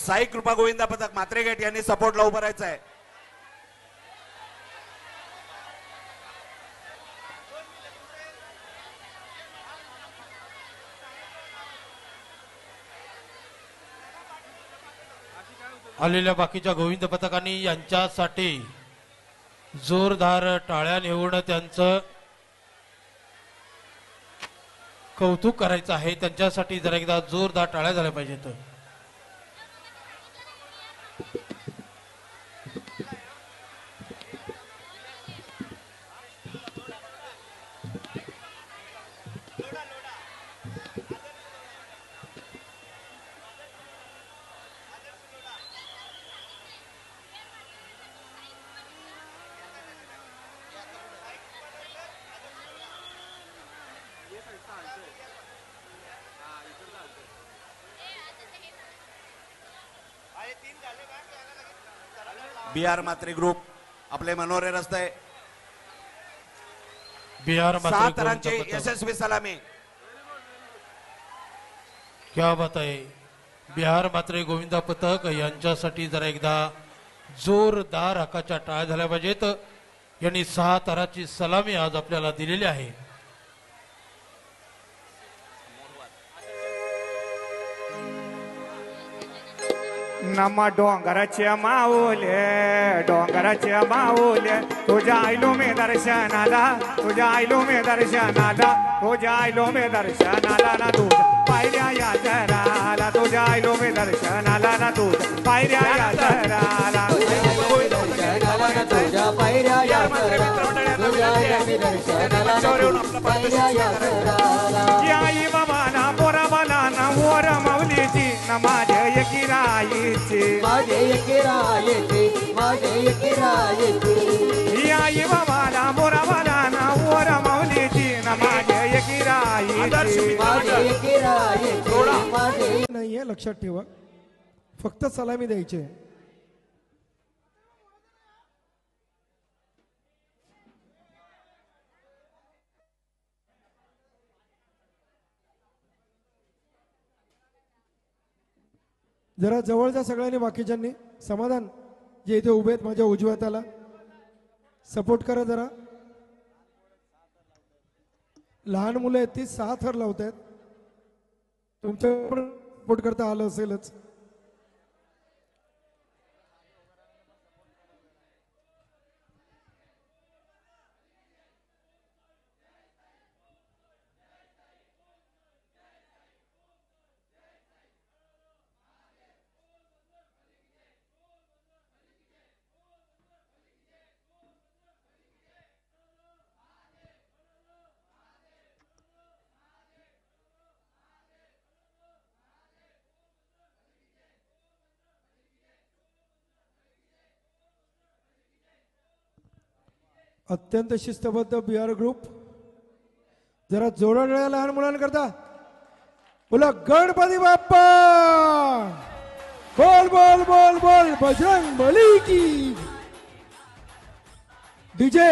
साई कृपा गोविंदा पथक मात्रेगेट यांनी सपोर्टला उभं राहायचं आहे. आलेल्या बाकीच्या गोविंद पथकांनी यांच्यासाठी जोरदार टाळ्या निवडून त्यांचं कौतुक करायचं आहे. त्यांच्यासाठी जर एकदा जोरदार टाळ्या झाल्या पाहिजेत. बिहार मात्रे ग्रुप आपले मनोरे रस्ते बिहार 7 रनांची यशस्वी सलामी. क्या बात आहे. बिहार मात्रे गोविंदा पथक यांच्यासाठी जरा एकदा जोरदार हक्काच्या टाळ्या झाल्या पाहिजेत. यांनी 6 ताराची सलामी आज आपल्याला दिलेली आहे. नमा डोंगराच्या माऊले तुझ्या आईलो मे दर्शनाला तुझ्या आईलो मे दर्शनाला तुझ्या आईलो मे दर्शनाला ना तुझ्या पायऱ्या या जराला तुझ्या आईलो मे दर्शनाला ना तुझ्या पायऱ्या या जराला तुझ्या पायऱ्या या आई बाबाना पोरा बालाना वर माऊलीची न माझ्या एकिराईची आई बाबाला पोरा बालाना वर माऊलीची न माझ्या एकिराईची नाहीये. लक्षात ठेवा, फक्त सलामी द्यायची. जरा जवळच्या सगळ्यांनी बाकीच्यांनी समाधान जे इथे उभे आहेत माझ्या उजव्या हाताला सपोर्ट करा. जरा लहान मुलं आहेत ती 6 थर लावत आहेत. तुमच्या पण सपोर्ट करता आलं असेलच. अत्यंत शिस्तबद्ध बिहार ग्रुप. जरा जोरात लहान मुलांकरता बोला गणपती बाप्पा बोल बोल बोल बोल बजरंग बली की. डीजे